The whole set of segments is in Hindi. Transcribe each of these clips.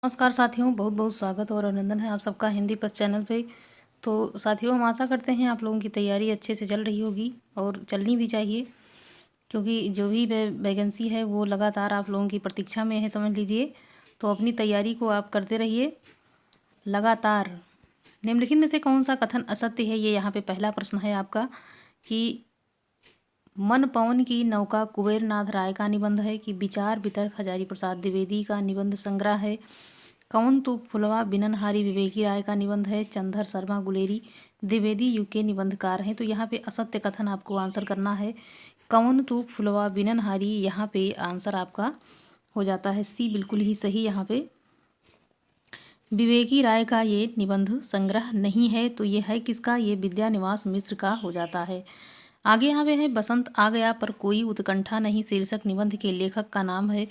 नमस्कार साथियों, बहुत बहुत स्वागत और अभिनंदन है आप सबका हिंदी पथ चैनल पे। तो साथियों, हम आशा करते हैं आप लोगों की तैयारी अच्छे से चल रही होगी और चलनी भी चाहिए, क्योंकि जो भी वैकेंसी है वो लगातार आप लोगों की प्रतीक्षा में है, समझ लीजिए। तो अपनी तैयारी को आप करते रहिए लगातार। निम्नलिखित में से कौन सा कथन असत्य है, ये यहाँ पे पहला प्रश्न है आपका कि मन पवन की नौका कुबेर नाथ राय का निबंध है, कि विचार वितर्क हजारी प्रसाद द्विवेदी का निबंध संग्रह है, कौन तू फुलवा बिननहारी विवेकी राय का निबंध है, चंदर शर्मा गुलेरी द्विवेदी युग के निबंधकार हैं। तो यहाँ पे असत्य कथन आपको आंसर करना है, कौन तू फुलवा बिननहारी। यहाँ पे आंसर आपका हो जाता है सी, बिल्कुल ही सही। यहाँ पे विवेकी राय का ये निबंध संग्रह नहीं है, तो ये है किसका, ये विद्यानिवास मिश्र का हो जाता है। आगे यहाँ पे है बसंत आ गया पर कोई उत्कंठा नहीं शीर्षक निबंध के लेखक का नाम है।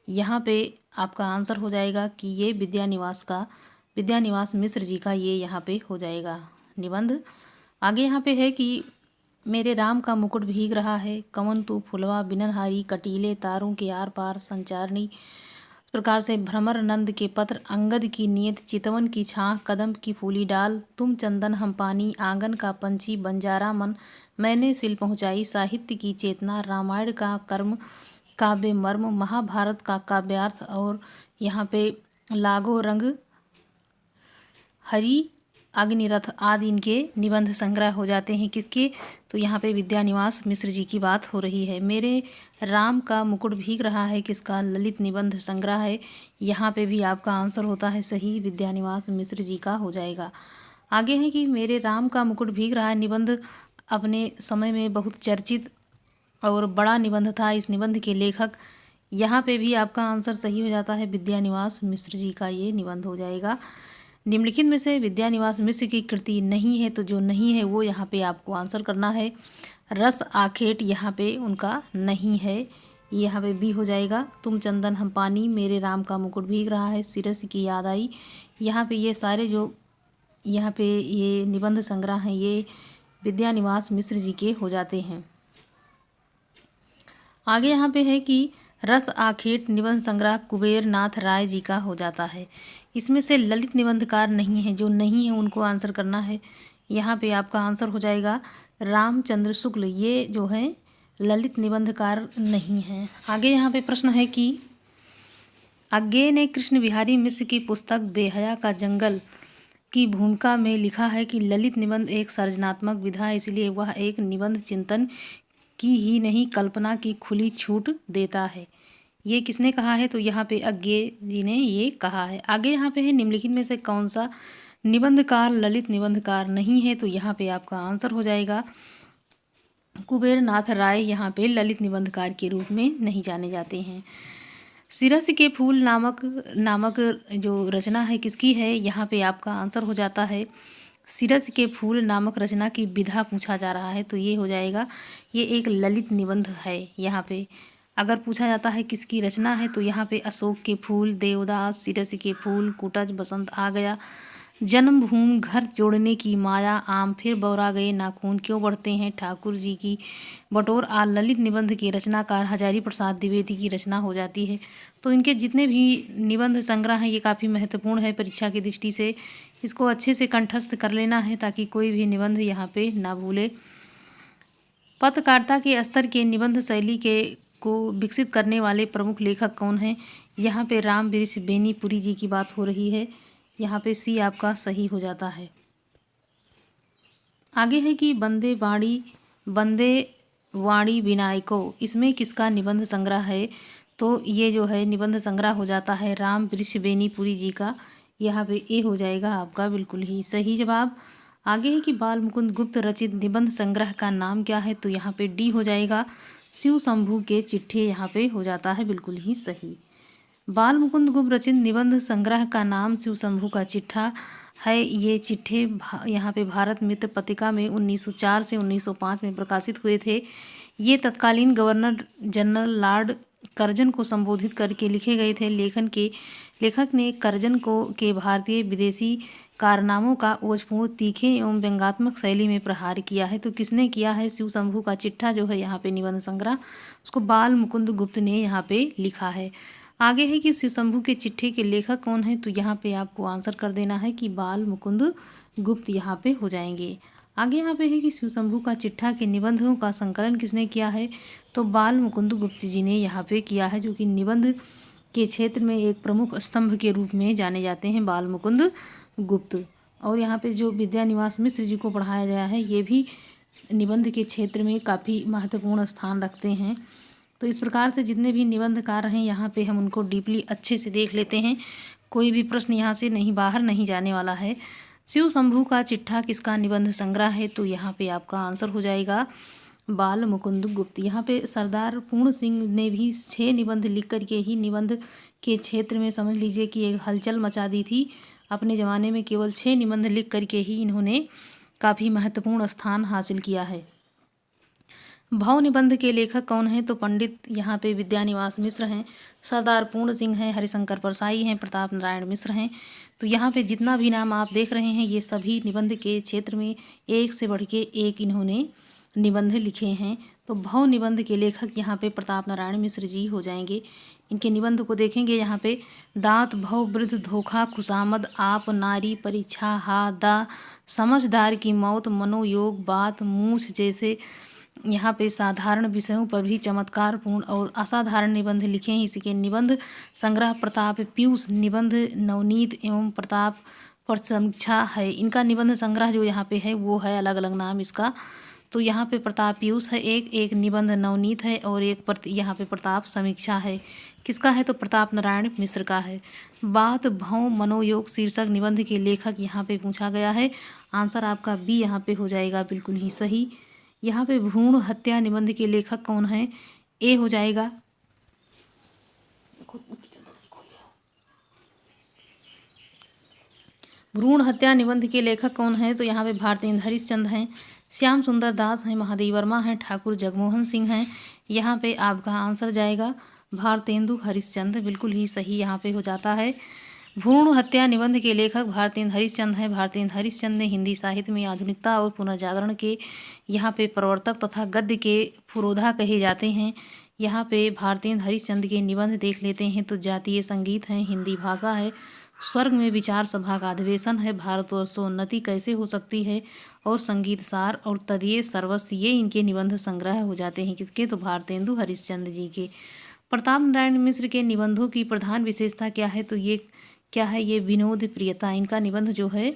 यहाँ पे आपका आंसर हो जाएगा कि ये विद्यानिवास मिश्र जी का ये यहाँ पे हो जाएगा निबंध। आगे यहाँ पे है कि मेरे राम का मुकुट भीग रहा है, कवन तू फुलवा बिननहारी कटीले तारों के आर पार संचारनी। इस प्रकार से भ्रमर नंद के पत्र, अंगद की नीयत, चितवन की छाह, कदम की फूली डाल, तुम चंदन हम पानी, आंगन का पंछी, बंजारा मन, मैंने सिल पहुँचाई, साहित्य की चेतना, रामायण का कर्म काव्य मर्म, महाभारत का काव्यार्थ, और यहाँ पे लागो रंग हरि अग्निरथ आदि इनके निबंध संग्रह हो जाते हैं। किसके, तो यहाँ पे विद्यानिवास मिश्र जी की बात हो रही है। मेरे राम का मुकुट भीग रहा है किसका, ललित निबंध संग्रह है। यहाँ पे भी आपका आंसर होता है सही, विद्यानिवास मिश्र जी का हो जाएगा। आगे है कि मेरे राम का मुकुट भीग रहा है निबंध अपने समय में बहुत चर्चित और बड़ा निबंध था। इस निबंध के लेखक, यहाँ पे भी आपका आंसर सही हो जाता है, विद्यानिवास मिश्र जी का ये निबंध हो जाएगा। निम्नलिखित में से विद्यानिवास मिश्र की कृति नहीं है, तो जो नहीं है वो यहाँ पे आपको आंसर करना है। रस आखेट यहाँ पे उनका नहीं है, यहाँ पे भी हो जाएगा। तुम चंदन हम पानी, मेरे राम का मुकुट भीग रहा है, सिरस की याद आई। यहाँ पे ये सारे जो यहाँ पे ये निबंध संग्रह हैं ये विद्यानिवास मिश्र जी के हो जाते हैं। आगे यहाँ पे है कि रस आखेट निबंध संग्रह कुबेर नाथ राय जी का हो जाता है। इसमें से ललित निबंधकार नहीं है, जो नहीं है उनको आंसर करना है। यहाँ पे आपका आंसर हो जाएगा रामचंद्र शुक्ल, ये जो है ललित निबंधकार नहीं है। आगे यहाँ पे प्रश्न है कि अज्ञे ने कृष्ण बिहारी मिश्र की पुस्तक बेहया का जंगल की भूमिका में लिखा है कि ललित निबंध एक सृजनात्मक विधा है, इसलिए वह एक निबंध चिंतन की ही नहीं कल्पना की खुली छूट देता है। ये किसने कहा है, तो यहाँ पे अज्ञे जी ने ये कहा है। आगे यहाँ पे है निम्नलिखित में से कौन सा निबंधकार ललित निबंधकार नहीं है, तो यहाँ पे आपका आंसर हो जाएगा कुबेर नाथ राय, यहाँ पे ललित निबंधकार के रूप में नहीं जाने जाते हैं। सिरस के फूल नामक जो रचना है किसकी है, यहाँ पे आपका आंसर हो जाता है सिरस के फूल नामक रचना की विधा पूछा जा रहा है, तो ये हो जाएगा, ये एक ललित निबंध है। यहाँ पे अगर पूछा जाता है किसकी रचना है, तो यहाँ पे अशोक के फूल, देवदास, सिरस के फूल, कुटज, बसंत आ गया, जन्मभूमि, घर जोड़ने की माया, आम फिर बौरा गए नाखून क्यों बढ़ते हैं, ठाकुर जी की बटोर आ ललित निबंध के रचनाकार हजारी प्रसाद द्विवेदी की रचना हो जाती है। तो इनके जितने भी निबंध संग्रह हैं ये काफ़ी महत्वपूर्ण है परीक्षा की दृष्टि से। इसको अच्छे से कंठस्थ कर लेना है ताकि कोई भी निबंध यहाँ पे ना भूले। पत्रकारिता के स्तर के निबंध शैली के को विकसित करने वाले प्रमुख लेखक कौन हैं, यहाँ पे राम वृक्ष बेनीपुरी जी की बात हो रही है। यहाँ पे सी आपका सही हो जाता है। आगे है कि बंदे वाणी विनायको, इसमें किसका निबंध संग्रह है, तो ये जो है निबंध संग्रह हो जाता है राम वृक्ष बेनीपुरी जी का। यहाँ पे ए हो जाएगा आपका बिल्कुल ही सही जवाब। आगे है कि बाल मुकुंद गुप्त रचित निबंध संग्रह का नाम क्या है, तो यहाँ पे डी हो जाएगा शिव शंभू के चिट्ठे, यहाँ पे हो जाता है बिल्कुल ही सही। बाल मुकुंद गुप्त रचित निबंध संग्रह का नाम शिव शंभू का चिट्ठा है। ये चिट्ठे यहाँ पे भारत मित्र पत्रिका में 1904 से 1905 में प्रकाशित हुए थे। ये तत्कालीन गवर्नर जनरल लॉर्ड कर्जन को संबोधित करके लिखे गए थे। लेखक ने कर्जन को के भारतीय विदेशी कारनामों का ओजपूर्ण, तीखे एवं व्यंग्यात्मक शैली में प्रहार किया है। तो किसने किया है, शिव शंभू का चिट्ठा जो है यहाँ पे निबंध संग्रह, उसको बाल मुकुंद गुप्त ने यहाँ पे लिखा है। आगे है कि शिव शंभू के चिट्ठे के लेखक कौन है, तो यहाँ पे आपको आंसर कर देना है कि बाल मुकुंद गुप्त यहाँ पे हो जाएंगे। आगे यहाँ पे है कि शिव शंभू का चिट्ठा के निबंधों का संकलन किसने किया है, तो बाल मुकुंद गुप्त जी ने यहाँ पे किया है, जो कि निबंध के क्षेत्र में एक प्रमुख स्तंभ के रूप में जाने जाते हैं बाल मुकुंद गुप्त। और यहाँ पे जो विद्यानिवास मिश्र जी को पढ़ाया गया है, ये भी निबंध के क्षेत्र में काफ़ी महत्वपूर्ण स्थान रखते हैं। तो इस प्रकार से जितने भी निबंधकार हैं यहाँ पे हम उनको डीपली अच्छे से देख लेते हैं। कोई भी प्रश्न यहाँ से नहीं बाहर नहीं जाने वाला है। शिव शंभू का चिट्ठा किसका निबंध संग्रह है, तो यहाँ पे आपका आंसर हो जाएगा बाल मुकुंद गुप्त। यहाँ पे सरदार पूर्ण सिंह ने भी 6 निबंध लिख करके ही निबंध के क्षेत्र में समझ लीजिए कि एक हलचल मचा दी थी। अपने ज़माने में केवल 6 निबंध लिख करके ही इन्होंने काफ़ी महत्वपूर्ण स्थान हासिल किया है। भाव निबंध के लेखक कौन हैं, तो पंडित यहाँ पे विद्यानिवास मिश्र हैं, सरदार पूर्ण सिंह हैं, हरिशंकर परसाई हैं, प्रताप नारायण मिश्र हैं। तो यहाँ पे जितना भी नाम आप देख रहे हैं ये सभी निबंध के क्षेत्र में एक से बढ़ के एक इन्होंने निबंध लिखे हैं। तो भाव निबंध के लेखक यहाँ पे प्रताप नारायण मिश्र जी हो जाएंगे। इनके निबंध को देखेंगे यहाँ पे दांत भव वृद्ध धोखा खुशामद आप नारी परीक्षा हा दा समझदार की मौत मनोयोग बात मूछ जैसे यहाँ पे साधारण विषयों पर भी चमत्कारपूर्ण और असाधारण निबंध लिखे हैं। इसी के निबंध संग्रह प्रताप पीयूष निबंध नवनीत एवं प्रताप पर समीक्षा है। इनका निबंध संग्रह जो यहाँ पे है वो है अलग अलग नाम इसका। तो यहाँ पे प्रताप पीयूष है, एक निबंध नवनीत है और एक यहाँ पे प्रताप समीक्षा है। किसका है, तो प्रताप नारायण मिश्र का है। बात भौं मनोयोग शीर्षक निबंध के लेखक यहाँ पे पूछा गया है। आंसर आपका बी यहाँ पे हो जाएगा बिल्कुल ही सही। यहाँ पे भ्रूण हत्या निबंध के लेखक कौन है, ए हो जाएगा भ्रूण हत्या निबंध के लेखक कौन है, तो यहाँ पे भारतेंद्र हरिश्चंद्र हैं, श्याम सुंदर दास हैं, महादेव वर्मा हैं, ठाकुर जगमोहन सिंह हैं। यहाँ पे आपका आंसर जाएगा भारतेंदु हरिश्चंद्र, बिल्कुल ही सही यहाँ पे हो जाता है। भ्रूण हत्या निबंध के लेखक भारतेंद्र हरिश्चंद्र हैं। भारतेंद्र हरिश्चंद्र ने हिंदी साहित्य में आधुनिकता और पुनर्जागरण के यहाँ पे प्रवर्तक तथा गद्य के पुरोधा कहे जाते हैं। यहाँ पे भारतेंद्र हरिश्चंद्र के निबंध देख लेते हैं तो जातीय संगीत है, हिंदी भाषा है, स्वर्ग में विचार सभा का अधिवेशन है, भारतवर्षोन्नति कैसे हो सकती है और संगीत सार और तदीय सर्वस्व, ये इनके निबंध संग्रह हो जाते हैं। किसके, तो भारतेंदु हरिश्चंद्र जी के। प्रताप नारायण मिश्र के निबंधों की प्रधान विशेषता क्या है, तो ये क्या है, ये विनोद प्रियता। इनका निबंध जो है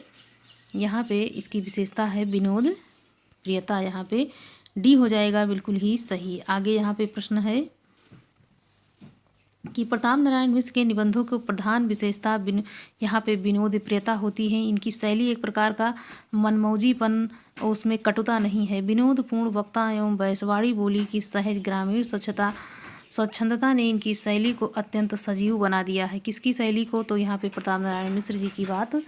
यहाँ पे इसकी विशेषता है विनोद प्रियता। यहाँ पे डी हो जाएगा बिल्कुल ही सही। आगे यहाँ पे प्रश्न है कि प्रताप नारायण मिश्र के निबंधों को प्रधान विशेषता यहाँ पे विनोद प्रियता होती है। इनकी शैली एक प्रकार का मनमौजीपन और उसमें कटुता नहीं है। विनोदपूर्ण वक्ता एवं बैसवाड़ी बोली की सहज ग्रामीण स्वच्छंदता ने इनकी शैली को अत्यंत सजीव बना दिया है। किसकी शैली को, तो यहाँ पे प्रताप नारायण मिश्र जी की बात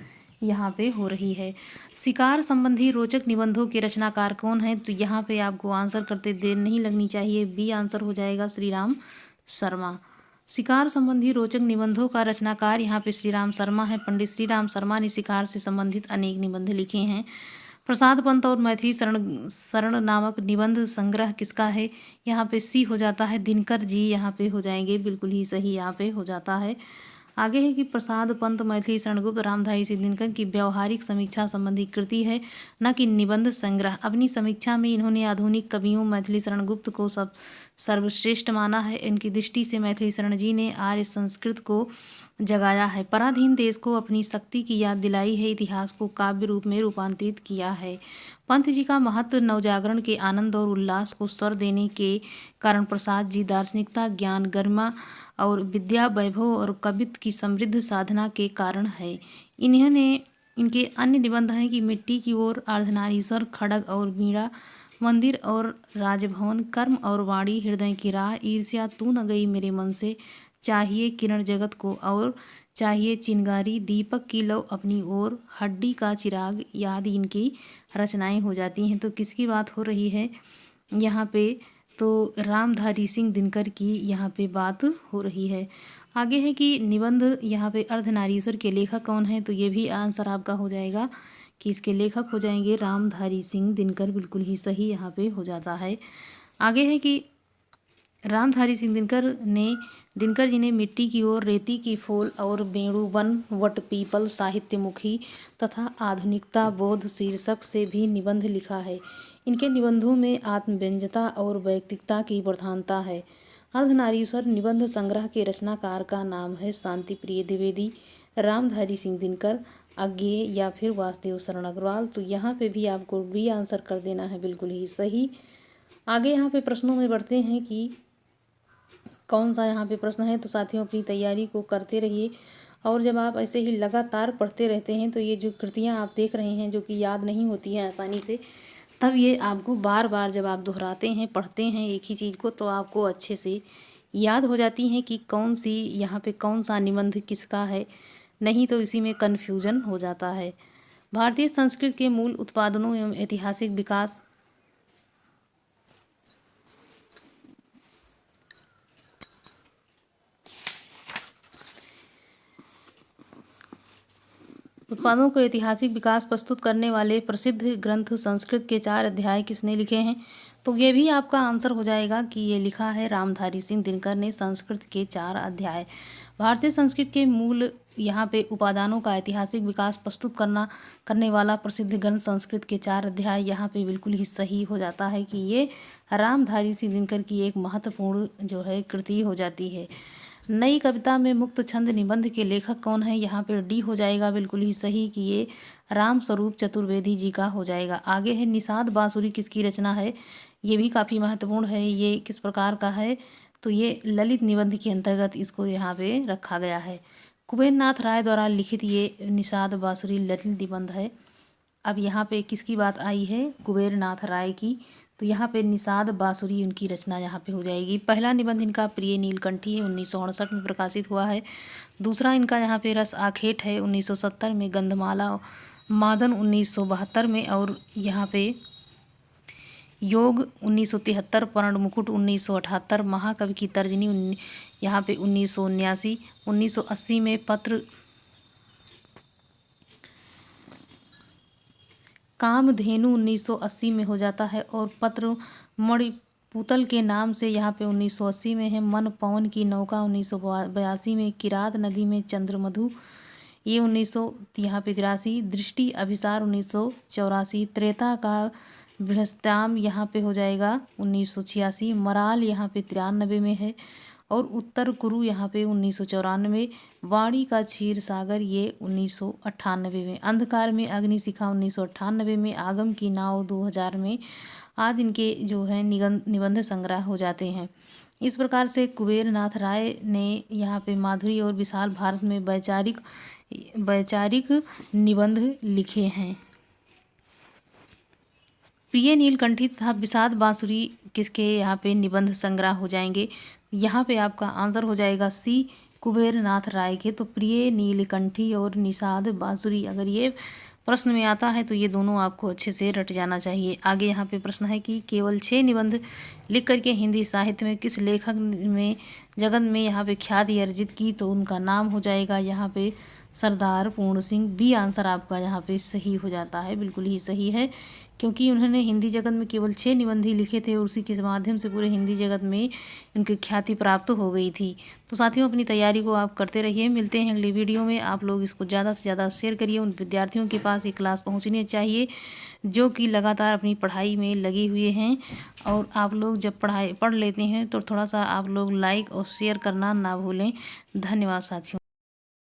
यहाँ पे हो रही है। शिकार संबंधी रोचक निबंधों के रचनाकार कौन है, तो यहाँ पे आपको आंसर करते देर नहीं लगनी चाहिए। बी आंसर हो जाएगा श्री राम शर्मा। शिकार संबंधी रोचक निबंधों का रचनाकार यहाँ पे श्री राम शर्मा है। पंडित श्री राम शर्मा ने शिकार से संबंधित अनेक निबंध लिखे हैं। प्रसाद पंत और मैथिली शरण नामक निबंध संग्रह किसका है, यहाँ पे सी हो जाता है दिनकर जी यहाँ पे हो जाएंगे, बिल्कुल ही सही यहाँ पे हो जाता है। आगे है कि प्रसाद पंत मैथिली शरणगुप्त रामधारी सिंह दिनकर की व्यवहारिक समीक्षा संबंधी कृति है, न कि निबंध संग्रह। अपनी समीक्षा में इन्होंने आधुनिक कवियों मैथिली शरणगुप्त को सर्वश्रेष्ठ माना है। इनकी दृष्टि से मैथिली शरण जी ने आर्य संस्कृत को जगाया है, पराधीन देश को अपनी शक्ति की याद दिलाई है, इतिहास को काव्य रूप में रूपांतरित किया है। पंत जी का महत्व नवजागरण के आनंद और उल्लास को स्वर देने के कारण प्रसाद जी दार्शनिकता, ज्ञान, गरिमा और विद्या, वैभव और कवित्व की समृद्ध साधना के कारण है। इनके अन्य निबंध हैं कि मिट्टी की ओर, अर्धनारीश्वर, खड्ग और वीणा, मंदिर और राजभवन, कर्म और वाणी, हृदय की राह, ईर्ष्या, तू न गई मेरे मन से, चाहिए किरण जगत को और चाहिए चिंगारी, दीपक की लौ अपनी ओर, हड्डी का चिराग आदि इनकी रचनाएं हो जाती हैं। तो किसकी बात हो रही है यहाँ पे, तो रामधारी सिंह दिनकर की यहाँ पे बात हो रही है। आगे है कि निबंध यहाँ पे अर्धनारीश्वर के लेखक कौन है, तो ये भी आंसर आपका हो जाएगा कि इसके लेखक हो जाएंगे रामधारी सिंह दिनकर, बिल्कुल ही सही यहाँ पे हो जाता है। आगे है कि रामधारी सिंह दिनकर जी ने मिट्टी की ओर, रेती की फूल और बेणुवन, वट पीपल, साहित्यमुखी तथा आधुनिकता बोध शीर्षक से भी निबंध लिखा है। इनके निबंधों में आत्मव्यंजकता और वैयक्तिकता की प्रधानता है। अर्धनारीश्वर निबंध संग्रह के रचनाकार का नाम है शांति प्रिय द्विवेदी, रामधारी सिंह दिनकर, अज्ञेय या फिर वासुदेव शरण अग्रवाल। तो यहाँ पे भी आपको बी आंसर कर देना है बिल्कुल ही सही। आगे यहाँ पे प्रश्नों में बढ़ते हैं कि कौन सा यहाँ पे प्रश्न है। तो साथियों अपनी तैयारी को करते रहिए, और जब आप ऐसे ही लगातार पढ़ते रहते हैं तो ये जो कृतियाँ आप देख रहे हैं जो कि याद नहीं होती हैं आसानी से, तब ये आपको बार बार जब आप दोहराते हैं, पढ़ते हैं एक ही चीज़ को, तो आपको अच्छे से याद हो जाती हैं कि कौन सी यहाँ पे कौन सा निबंध किसका है। नहीं तो इसी में कन्फ्यूजन हो जाता है। भारतीय संस्कृत के मूल उत्पादनों एवं ऐतिहासिक विकास। उत्पादों को ऐतिहासिक विकास प्रस्तुत करने वाले प्रसिद्ध ग्रंथ संस्कृत के 4 अध्याय किसने लिखे हैं। तो ये भी आपका आंसर हो जाएगा कि ये लिखा है रामधारी सिंह दिनकर ने संस्कृत के 4 अध्याय। भारतीय संस्कृत के मूल यहाँ पे उपादानों का ऐतिहासिक विकास प्रस्तुत करने वाला प्रसिद्ध ग्रंथ संस्कृत के 4 अध्याय, यहाँ पे बिल्कुल ही सही हो जाता है कि ये रामधारी सिंह दिनकर की एक महत्वपूर्ण जो है कृति हो जाती है। नई कविता में मुक्त छंद निबंध के लेखक कौन है। यहाँ पे डी हो जाएगा बिल्कुल ही सही कि ये राम स्वरूप चतुर्वेदी जी का हो जाएगा। आगे है निषाद बांसुरी किसकी रचना है। ये भी काफ़ी महत्वपूर्ण है। ये किस प्रकार का है, तो ये ललित निबंध के अंतर्गत इसको यहाँ पे रखा गया है। कुबेर नाथ राय द्वारा लिखित ये निषाद बांसुरी ललित निबंध है। अब यहाँ पे किसकी बात आई है, कुबेर नाथ राय की। तो यहाँ पे निषाद बांसुरी उनकी रचना यहाँ पे हो जाएगी। पहला निबंध इनका प्रिय नीलकंठी है, 1968 में प्रकाशित हुआ है। दूसरा इनका यहाँ पे रस आखेट है, 1970 में। गंधमाला मादन 1972 में। और यहाँ पे योग 1973, पर्ण मुकुट 1978, महाकवि की तर्जनी यहाँ पे 1979, 1980 में पत्र कामधेनु 1980 में हो जाता है। और पत्र मणिपुतल के नाम से यहाँ पे 1980 में है। मन पवन की नौका 1982 में। किरात नदी में चंद्रमधु ये 1900 यहाँ पे 83। दृष्टि अभिसार 1984। त्रेता का बृहस्पत्याम यहाँ पे हो जाएगा 1986। मराल यहाँ पे 93 में है। और उत्तर कुरु यहाँ पे 1994। वाणी का क्षीर सागर ये 1998 में। अंधकार में अग्निशिखा 1998 में। आगम की नाव 2000 में। आदि इनके जो है निबंध संग्रह हो जाते हैं। इस प्रकार से कुबेर नाथ राय ने यहाँ पे माधुरी और विशाल भारत में वैचारिक निबंध लिखे हैं। प्रिय नीलकंठी तथा विषाद बांसुरी किसके यहाँ पे निबंध संग्रह हो जाएंगे। यहाँ पे आपका आंसर हो जाएगा सी, कुबेर नाथ राय के। तो प्रिय नीलकंठी और निषाद बांसुरी, अगर ये प्रश्न में आता है तो ये दोनों आपको अच्छे से रट जाना चाहिए। आगे यहाँ पे प्रश्न है कि केवल 6 निबंध लिख करके हिंदी साहित्य में किस लेखक में जगत में यहाँ पे ख्याति अर्जित की। तो उनका नाम हो जाएगा यहाँ पे सरदार पूर्ण सिंह। बी आंसर आपका यहाँ पे सही हो जाता है, बिल्कुल ही सही है, क्योंकि उन्होंने हिंदी जगत में केवल 6 निबंध ही लिखे थे और उसी के माध्यम से पूरे हिंदी जगत में उनकी ख्याति प्राप्त हो गई थी। तो साथियों अपनी तैयारी को आप करते रहिए। मिलते हैं अगली वीडियो में। आप लोग इसको ज़्यादा से ज़्यादा शेयर करिए। उन विद्यार्थियों के पास ये क्लास पहुँचनी चाहिए जो कि लगातार अपनी पढ़ाई में लगे हुए हैं। और आप लोग जब पढ़ लेते हैं तो थोड़ा सा आप लोग लाइक और शेयर करना ना भूलें। धन्यवाद साथियों।